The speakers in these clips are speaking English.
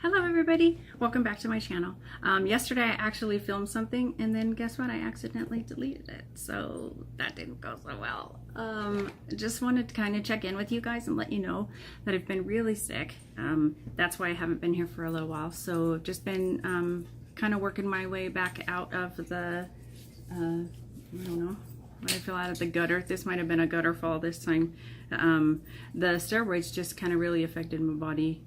Hello everybody, welcome back to my channel. Yesterday I actually filmed something and then guess what, I accidentally deleted it, so that didn't go so well. Just wanted to kind of check in with you guys and let you know that I've been really sick. That's why I haven't been here for a little while, so just been kind of working my way back out of the, I don't know, I fell out of the gutter. This might have been a gutter fall this time. The steroids just kind of really affected my body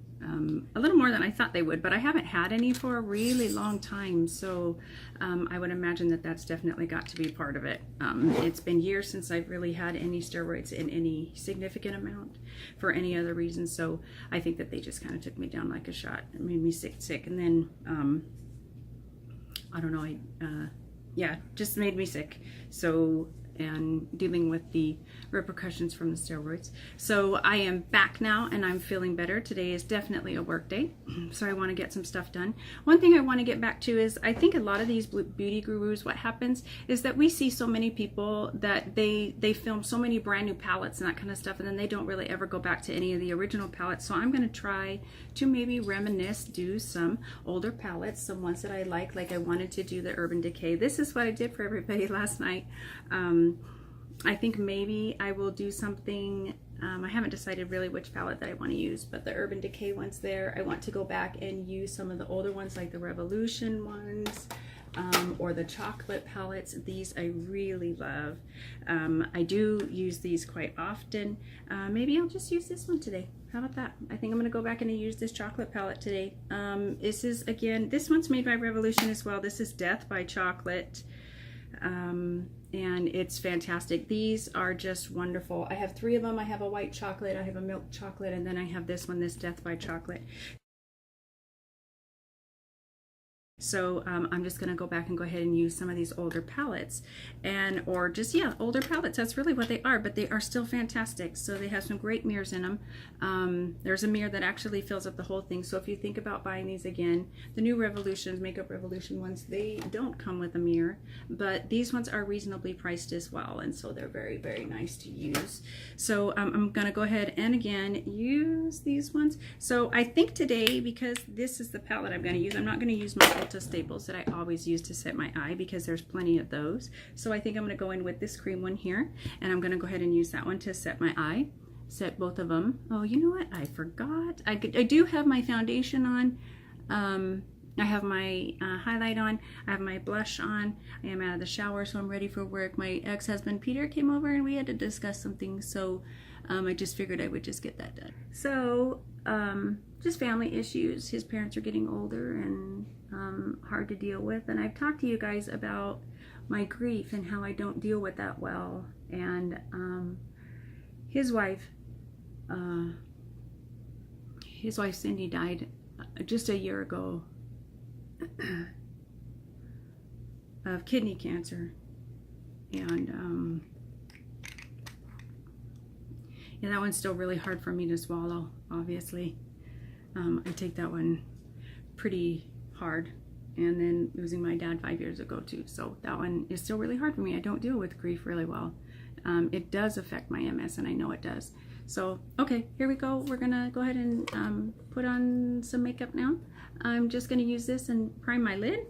a little more than I thought they would, but I haven't had any for a really long time, so I would imagine that that's definitely got to be part of it. It's been years since I've really had any steroids in any significant amount for any other reason, so I think that they just kind of took me down like a shot. It made me sick, and then I don't know, yeah, just made me sick. So, and dealing with the repercussions from the steroids. So I am back now and I'm feeling better. Today is definitely a work day, so I want to get some stuff done. One thing I want to get back to is I think a lot of these beauty gurus, what happens is that we see so many people that they film so many brand new palettes and that kind of stuff, and then they don't really ever go back to any of the original palettes. So I'm going to try to maybe reminisce, do some older palettes, some ones that I like I wanted to do the Urban Decay. This is what I did for everybody last night. I think maybe I will do something, I haven't decided really which palette that I want to use, but the Urban Decay one's there. I want to go back and use some of the older ones like the Revolution ones, or the chocolate palettes. These I really love. I do use these quite often. Maybe I'll just use this one today. How about that? I think I'm going to go back and use this chocolate palette today. This is, again, this one's made by Revolution as well. This is Death by Chocolate. And it's fantastic. These are just wonderful. I have 3 of them. I have a white chocolate, I have a milk chocolate, and then I have this one, this Death by Chocolate. So I'm just going to go back and go ahead and use some of these older palettes, and or just, yeah, older palettes. That's really what they are, but they are still fantastic. So they have some great mirrors in them. There's a mirror that actually fills up the whole thing. So if you think about buying these again, the new Revolutions, Makeup Revolution ones, they don't come with a mirror, but these ones are reasonably priced as well, and so they're very, very nice to use. So I'm going to go ahead and again use these ones. So I think today, because this is the palette I'm going to use, I'm not going to use my staples that I always use to set my eye because there's plenty of those. So I think I'm going to go in with this cream one here, and I'm going to go ahead and use that one to set my eye. Set both of them. Oh, you know what? I forgot. I do have my foundation on. I have my highlight on. I have my blush on. I am out of the shower, so I'm ready for work. My ex-husband Peter came over and we had to discuss some things, so I just figured I would just get that done. So just family issues. His parents are getting older and hard to deal with, and I've talked to you guys about my grief and how I don't deal with that well. And his wife Cindy died just a year ago of kidney cancer, and yeah, that one's still really hard for me to swallow, obviously. I take that one pretty hard, and then losing my dad 5 years ago too, so that one is still really hard for me. I don't deal with grief really well. It does affect my MS, and I know it does. So okay, here we go. We're gonna go ahead and put on some makeup now. I'm just gonna use this and prime my lid.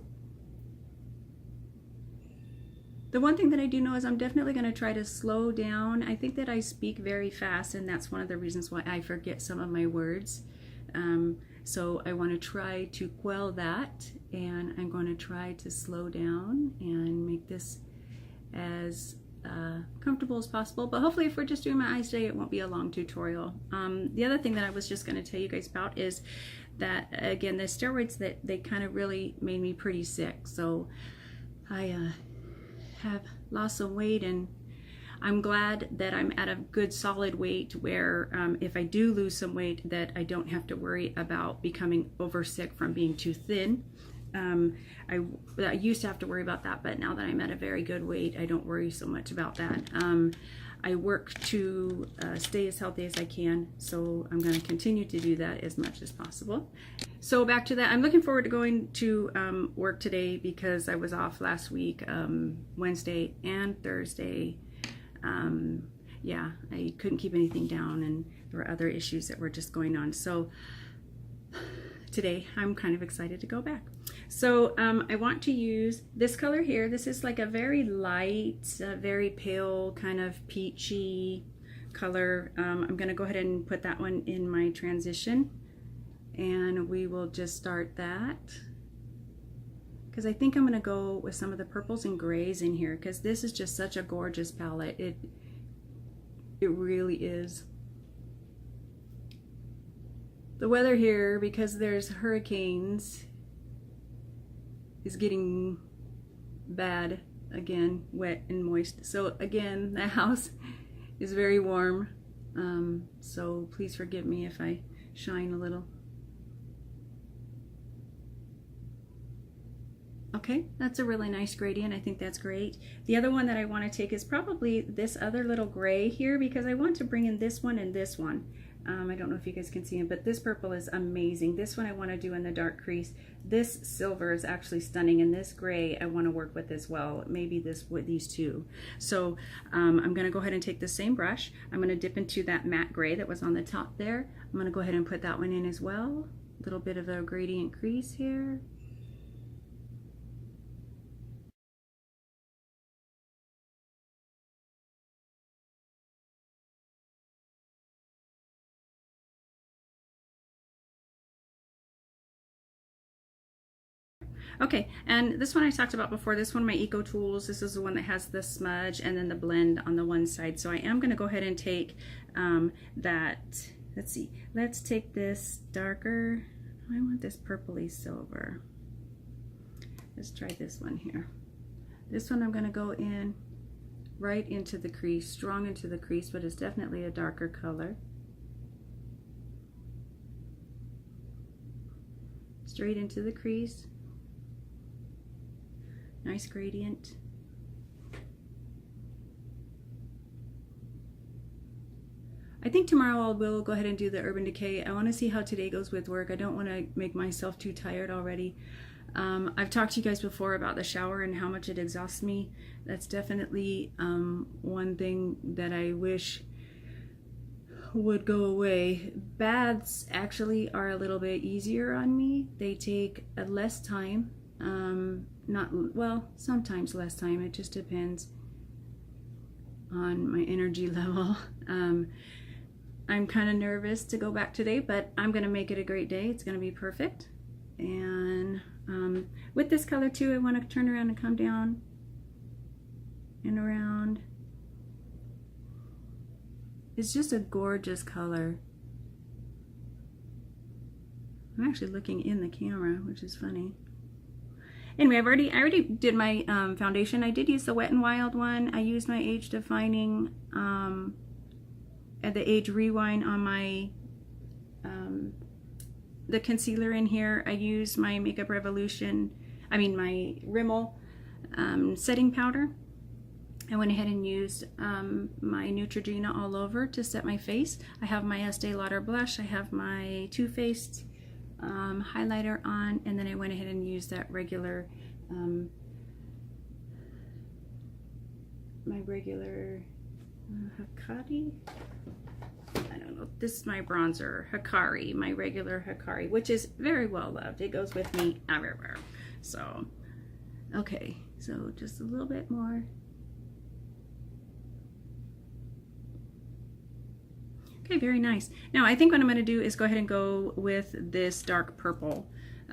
The one thing that I do know is I'm definitely going to try to slow down. I think that I speak very fast, and that's one of the reasons why I forget some of my words. So I want to try to quell that, and I'm going to try to slow down and make this as comfortable as possible. But hopefully, if we're just doing my eyes today, it won't be a long tutorial. The other thing that I was just going to tell you guys about is that, again, the steroids, that they kind of really made me pretty sick. So I have lost some weight, and I'm glad that I'm at a good solid weight where if I do lose some weight, that I don't have to worry about becoming over sick from being too thin. I used to have to worry about that, but now that I'm at a very good weight, I don't worry so much about that. I work to stay as healthy as I can, so I'm going to continue to do that as much as possible. So back to that, I'm looking forward to going to work today because I was off last week, Wednesday and Thursday. Yeah, I couldn't keep anything down, and there were other issues that were just going on. So today I'm kind of excited to go back. So I want to use this color here. This is like a very light, very pale, kind of peachy color. I'm going to go ahead and put that one in my transition, and we will just start that, because I think I'm going to go with some of the purples and grays in here, because this is just such a gorgeous palette. It really is. The weather here, because there's hurricanes, is getting bad again, wet and moist. So again, the house is very warm, so please forgive me if I shine a little. Okay, that's a really nice gradient. I think that's great. The other one that I want to take is probably this other little gray here, because I want to bring in this one and this one. I don't know if you guys can see it, but this purple is amazing. This one I want to do in the dark crease. This silver is actually stunning, and this gray I want to work with as well. Maybe this with these two. So I'm going to go ahead and take the same brush. I'm going to dip into that matte gray that was on the top there. I'm going to go ahead and put that one in as well. A little bit of a gradient crease here. Okay, and this one I talked about before. This one, my Eco Tools, this is the one that has the smudge and then the blend on the one side. So I am going to go ahead and take that, let's see, let's take this darker, I want this purpley silver. Let's try this one here. This one I'm going to go in right into the crease, strong into the crease, but it's definitely a darker color. Straight into the crease. Nice gradient. I think tomorrow I will go ahead and do the Urban Decay. I want to see how today goes with work. I don't want to make myself too tired already. I've talked to you guys before about the shower and how much it exhausts me. That's definitely one thing that I wish would go away. Baths actually are a little bit easier on me. They take less time. Well, sometimes less time. It just depends on my energy level. I'm kind of nervous to go back today, but I'm going to make it a great day. It's going to be perfect. And with this color too, I want to turn around and come down and around. It's just a gorgeous color. I'm actually looking in the camera, which is funny. Anyway, I already did my foundation. I did use the Wet n Wild one. I used my Age Defining the Age Rewind on my the concealer in here. I used my Makeup Revolution, my Rimmel setting powder. I went ahead and used my Neutrogena all over to set my face. I have my Estee Lauder blush. I have my Too Faced highlighter on, and then I went ahead and used that regular my regular Hikari, I don't know, this is my bronzer, Hikari, my regular Hikari, which is very well loved. It goes with me everywhere. So okay, so just a little bit more. Okay, very nice. Now I think what I'm going to do is go ahead and go with this dark purple,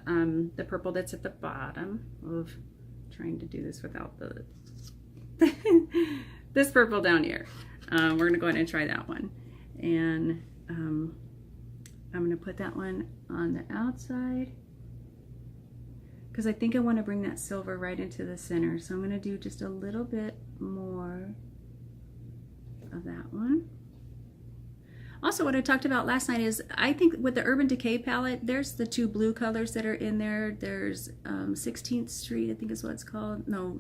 the purple that's at the bottom of, trying to do this without the this purple down here. We're going to go ahead and try that one, and I'm going to put that one on the outside because I think I want to bring that silver right into the center. So I'm going to do just a little bit more of that one. Also, what I talked about last night is I think with the Urban Decay palette, there's the two blue colors that are in there. There's 16th Street, I think is what it's called. No,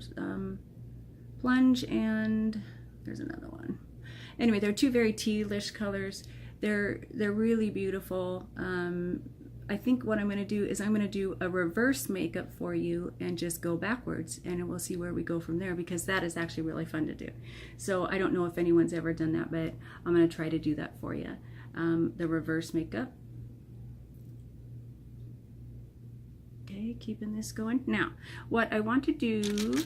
Plunge, and there's another one. Anyway, they're two very tealish colors. They're really beautiful. I think what I'm going to do is I'm going to do a reverse makeup for you and just go backwards, and we'll see where we go from there, because that is actually really fun to do. So I don't know if anyone's ever done that, but I'm going to try to do that for you. The reverse makeup. Okay, keeping this going. Now, what I want to do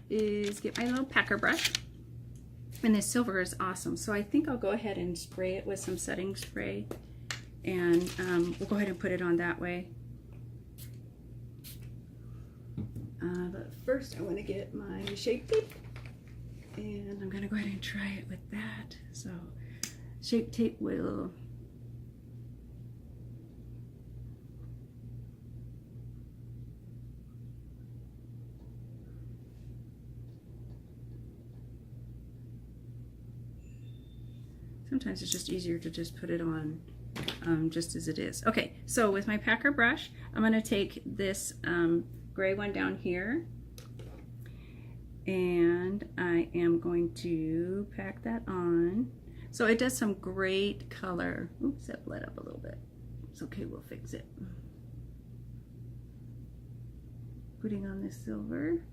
is get my little packer brush. And this silver is awesome. So I think I'll go ahead and spray it with some setting spray. And we'll go ahead and put it on that way. But first I want to get my shape tape. And I'm going to go ahead and try it with that. So shape tape will... Sometimes it's just easier to just put it on just as it is. Okay, so with my packer brush, I'm going to take this gray one down here, and I am going to pack that on. So it does some great color. Oops, that bled up a little bit. It's okay, we'll fix it. Putting on this silver.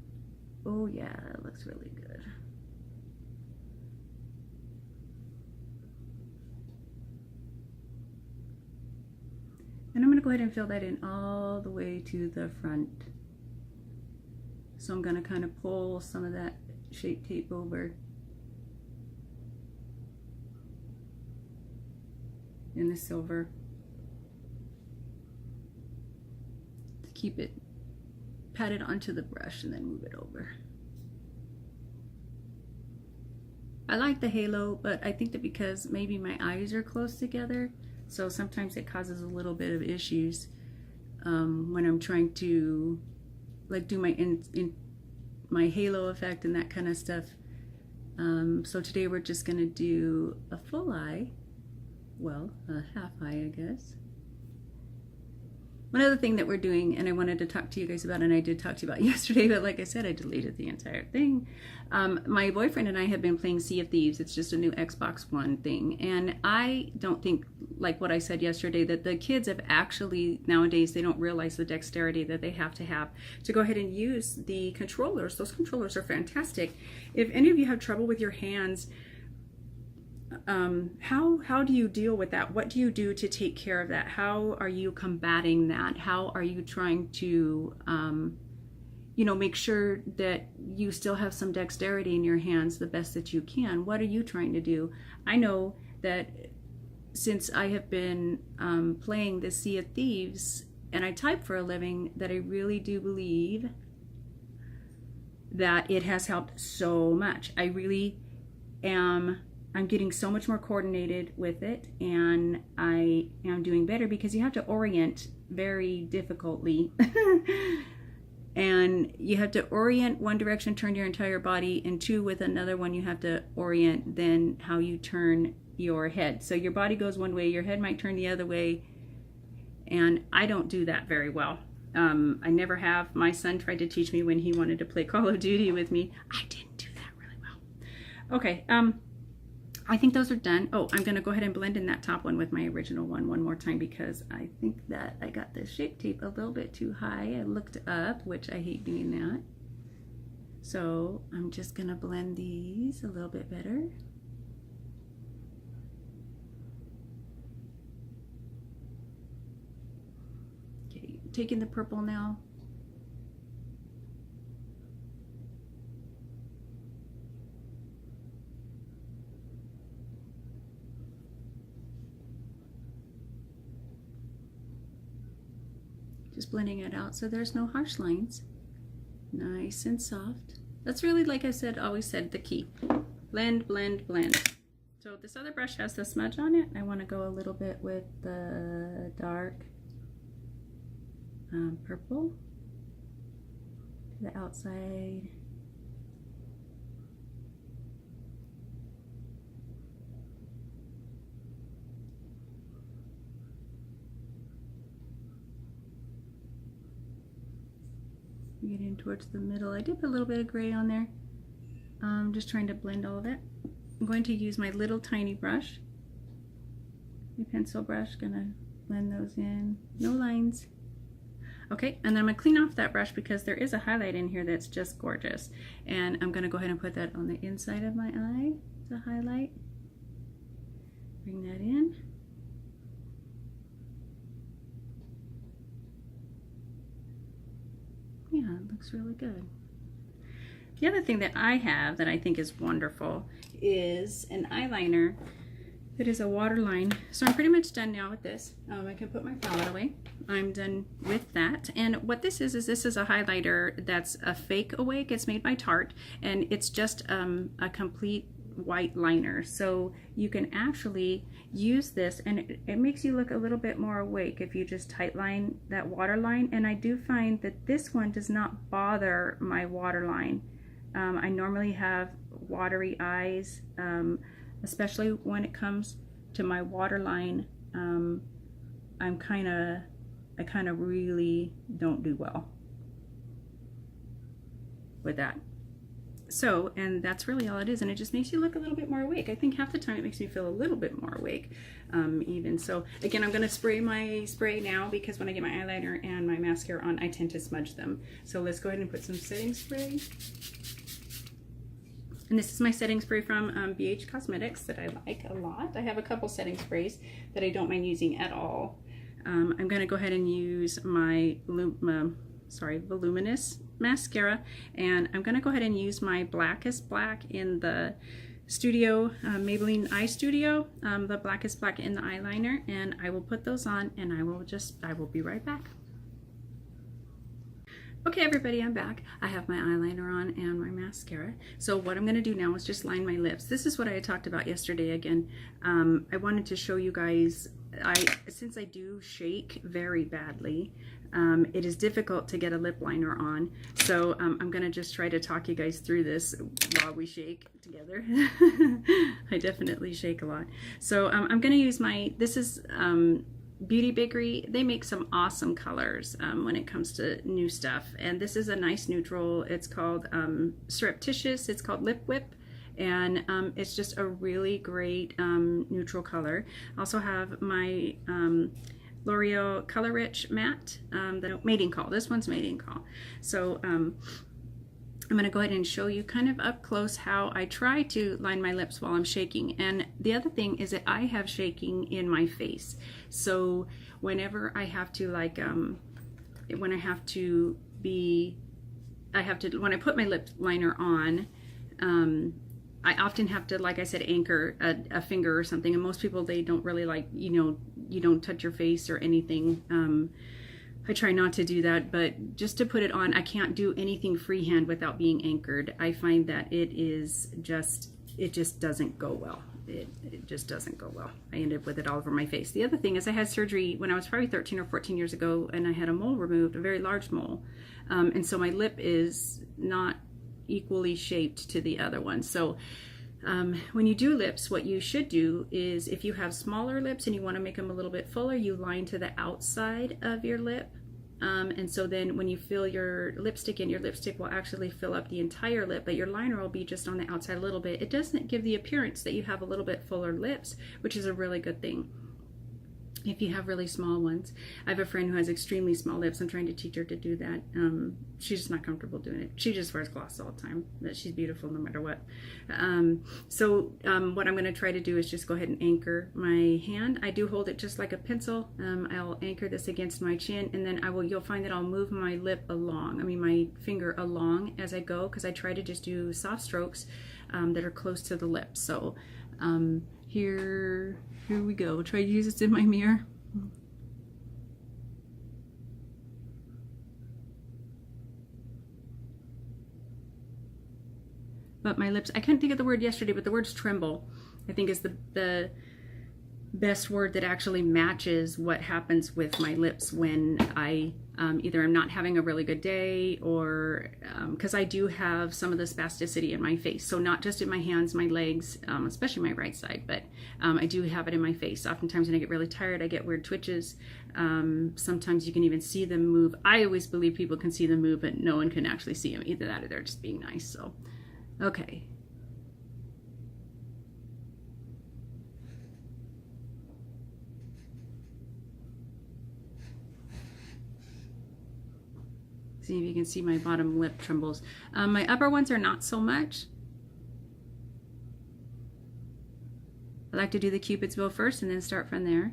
Oh yeah, that looks really good. And I'm going to go ahead and fill that in all the way to the front. So I'm going to kind of pull some of that shape tape over in the silver to keep it patted onto the brush and then move it over. I like the halo, but I think that because maybe my eyes are close together, so sometimes it causes a little bit of issues when I'm trying to like do my halo effect and that kind of stuff. So today we're just gonna do a full eye, well, a half eye, I guess. One other thing that we're doing, and I wanted to talk to you guys about, and I did talk to you about yesterday, but like I said, I deleted the entire thing. My boyfriend and I have been playing Sea of Thieves. It's just a new Xbox One thing. And I don't think, like what I said yesterday, that the kids have actually, nowadays, they don't realize the dexterity that they have to go ahead and use the controllers. Those controllers are fantastic. If any of you have trouble with your hands, how do you deal with that? What do you do to take care of that? How are you combating that? How are you trying to, you know, make sure that you still have some dexterity in your hands the best that you can? What are you trying to do? I know that since I have been playing the Sea of Thieves and I type for a living, that I really do believe that it has helped so much. I really am. I'm getting so much more coordinated with it, and I am doing better because you have to orient very difficultly. And you have to orient one direction, turn your entire body, and two, with another one, you have to orient then how you turn your head. So your body goes one way, your head might turn the other way, and I don't do that very well. I never have. My son tried to teach me when he wanted to play Call of Duty with me. I didn't do that really well. Okay, I think those are done. Oh, I'm going to go ahead and blend in that top one with my original one more time because I think that I got the shape tape a little bit too high. I looked up, which I hate doing that. So I'm just going to blend these a little bit better. Okay, taking the purple now. Just blending it out so there's no harsh lines. Nice and soft. That's really, like I said, always said, the key. Blend, blend, blend. So this other brush has the smudge on it. I want to go a little bit with the dark purple to the outside. Get in towards the middle. I did put a little bit of gray on there. Just trying to blend all of it. I'm going to use my little tiny brush, my pencil brush, gonna blend those in. No lines. Okay, and then I'm gonna clean off that brush because there is a highlight in here that's just gorgeous. And I'm gonna go ahead and put that on the inside of my eye, the highlight. Bring that in. It looks really good. The other thing that I have that I think is wonderful is an eyeliner that is a waterline. So I'm pretty much done now with this. I can put my palette away. I'm done with that. And what this is this is a highlighter that's a fake awake. It's made by Tarte, and it's just a complete white liner. So you can actually use this, and it makes you look a little bit more awake if you just tightline that waterline. And I do find that this one does not bother my waterline. I normally have watery eyes, especially when it comes to my waterline. I kind of really don't do well with that. So, and that's really all it is, and it just makes you look a little bit more awake. I think half the time it makes me feel a little bit more awake, even. So again, I'm going to spray my spray now, because when I get my eyeliner and my mascara on, I tend to smudge them. So let's go ahead and put some setting spray. And this is my setting spray from BH Cosmetics that I like a lot. I have a couple setting sprays that I don't mind using at all. I'm going to go ahead and use my voluminous mascara, and I'm going to go ahead and use my Blackest Black in the Studio, Maybelline Eye Studio, the Blackest Black in the eyeliner, and I will put those on, and I will be right back. Okay everybody, I'm back. I have my eyeliner on and my mascara. So what I'm going to do now is just line my lips. This is what I had talked about yesterday again. I wanted to show you guys, since I do shake very badly, it is difficult to get a lip liner on. So I'm going to just try to talk you guys through this while we shake together. I definitely shake a lot. So I'm going to use this is Beauty Bakery. They make some awesome colors when it comes to new stuff, and this is a nice neutral. It's called Surreptitious. It's called Lip Whip, and it's just a really great neutral color. I also have my L'Oreal Color Rich Matte, the Mating Call. This one's Mating Call. So I'm going to go ahead and show you kind of up close how I try to line my lips while I'm shaking. And the other thing is that I have shaking in my face. So whenever I have to when I put my lip liner on, I often have to, like I said, anchor a finger or something. And most people, they don't really like, you don't touch your face or anything. I try not to do that, but just to put it on, I can't do anything freehand without being anchored. I find that it just doesn't go well. It just doesn't go well. I end up with it all over my face. The other thing is I had surgery when I was probably 13 or 14 years ago, and I had a mole removed, a very large mole. And so my lip is not equally shaped to the other one. So when you do lips, what you should do is, if you have smaller lips and you want to make them a little bit fuller, you line to the outside of your lip. And so then when you fill your lipstick in, your lipstick will actually fill up the entire lip, but your liner will be just on the outside a little bit. It doesn't give the appearance that you have a little bit fuller lips, which is a really good thing if you have really small ones. I have a friend who has extremely small lips. I'm trying to teach her to do that. She's just not comfortable doing it. She just wears gloss all the time, but she's beautiful no matter what. What I'm going to try to do is just go ahead and anchor my hand. I do hold it just like a pencil. I'll anchor this against my chin, and then you'll find that I'll move my lip along, my finger along as I go, because I try to just do soft strokes that are close to the lip. So here we go. Try to use this in my mirror. But my lips, I couldn't think of the word yesterday, but the word's tremble, I think, is the best word that actually matches what happens with my lips when I either I'm not having a really good day, or because I do have some of the spasticity in my face. So not just in my hands, my legs, especially my right side, but I do have it in my face. Oftentimes when I get really tired, I get weird twitches. Sometimes you can even see them move. I always believe people can see them move, but no one can actually see them. Either that or they're just being nice. So, okay. See if you can see my bottom lip trembles. My upper ones are not so much. I like to do the Cupid's bow first and then start from there.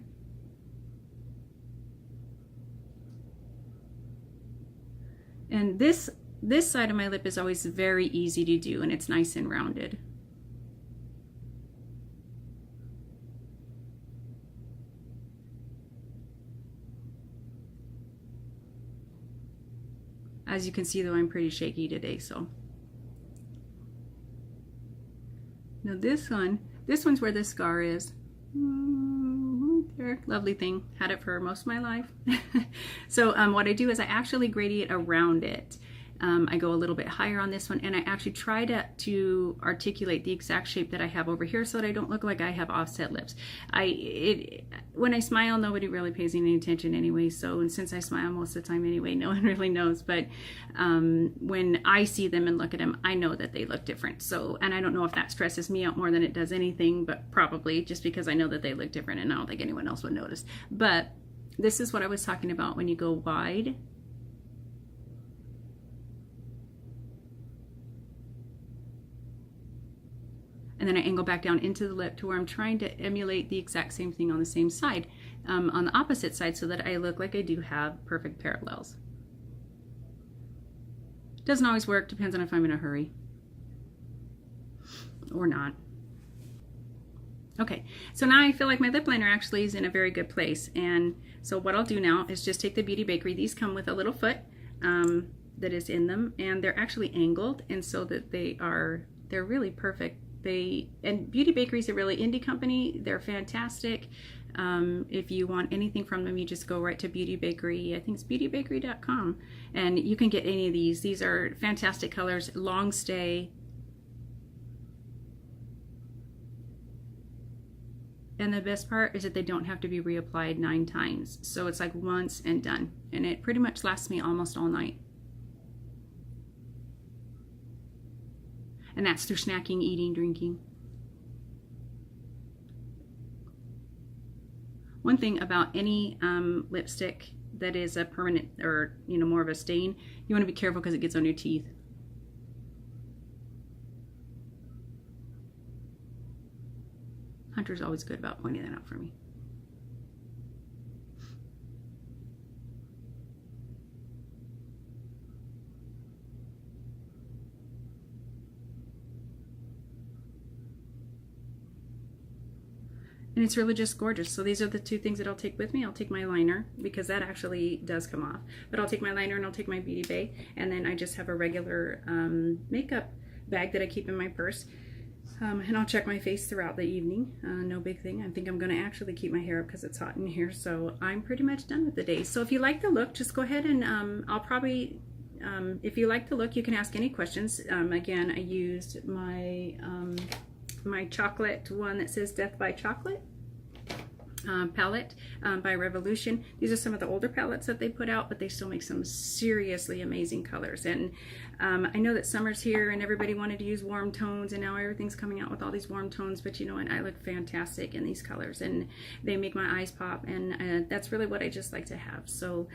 And this This side of my lip is always very easy to do, and it's nice and rounded. As you can see, though, I'm pretty shaky today, so. Now this one's where this scar is. There, lovely thing. Had it for most of my life. So what I do is I actually gradiate around it. I go a little bit higher on this one, and I actually try to articulate the exact shape that I have over here so that I don't look like I have offset lips. When I smile, nobody really pays any attention anyway, so, and since I smile most of the time anyway, no one really knows, but when I see them and look at them, I know that they look different. So, and I don't know if that stresses me out more than it does anything, but probably just because I know that they look different and I don't think anyone else would notice. But this is what I was talking about when you go wide. And then I angle back down into the lip to where I'm trying to emulate the exact same thing on the same side, on the opposite side, so that I look like I do have perfect parallels. Doesn't always work, depends on if I'm in a hurry or not. Okay, so now I feel like my lip liner actually is in a very good place, and so what I'll do now is just take the Beauty Bakery. These come with a little foot that is in them, and they're actually angled, and so that they're really perfect. And Beauty Bakery is a really indie company. They're fantastic. If you want anything from them, you just go right to Beauty Bakery. I think it's beautybakery.com, and you can get any of these. These are fantastic colors, long stay. And the best part is that they don't have to be reapplied 9 times. So it's like once and done. And it pretty much lasts me almost all night. And that's through snacking, eating, drinking. One thing about any lipstick that is a permanent, or more of a stain, you want to be careful because it gets on your teeth. Hunter's always good about pointing that out for me. And it's really just gorgeous. So these are the 2 things that I'll take with me. I'll take my liner, because that actually does come off. But I'll take my liner and I'll take my Beauty Bay. And then I just have a regular makeup bag that I keep in my purse. And I'll check my face throughout the evening. No big thing. I think I'm going to actually keep my hair up because it's hot in here. So I'm pretty much done with the day. So if you like the look, just go ahead and I'll probably... if you like the look, you can ask any questions. Again, I used my my chocolate one that says Death by Chocolate palette by Revolution. These are some of the older palettes that they put out, but they still make some seriously amazing colors. And I know that summer's here and everybody wanted to use warm tones, and now everything's coming out with all these warm tones, but you know what, I look fantastic in these colors and they make my eyes pop, and that's really what I just like to have. So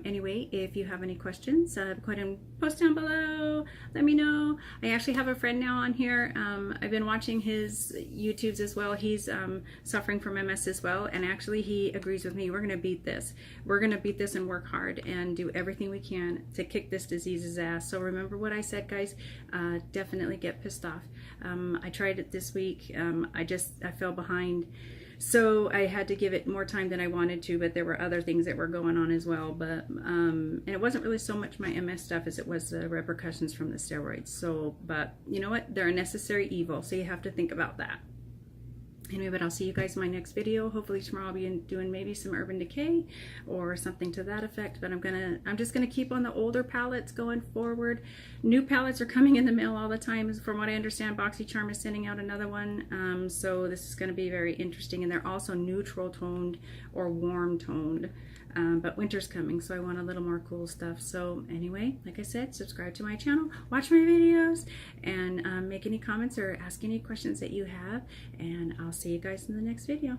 anyway, if you have any questions, go ahead and post down below, let me know. I actually have a friend now on here. I've been watching his YouTubes as well. He's suffering from MS as well, and actually he agrees with me. We're gonna beat this. We're gonna beat this and work hard and do everything we can to kick this disease's ass. So remember what I said, guys. Definitely get pissed off. I tried it this week. I fell behind, so I had to give it more time than I wanted to, but there were other things that were going on as well. But and it wasn't really so much my MS stuff as it was the repercussions from the steroids. So, but you know what, they're a necessary evil, so you have to think about that. Anyway, but I'll see you guys in my next video. Hopefully tomorrow I'll be doing maybe some Urban Decay or something to that effect. But I'm just gonna keep on the older palettes going forward. New palettes are coming in the mail all the time. From what I understand, BoxyCharm is sending out another one. So this is gonna be very interesting. And they're also neutral toned or warm toned. But winter's coming, so I want a little more cool stuff. So anyway, like I said, subscribe to my channel, watch my videos, and make any comments or ask any questions that you have. And I'll see you guys in the next video.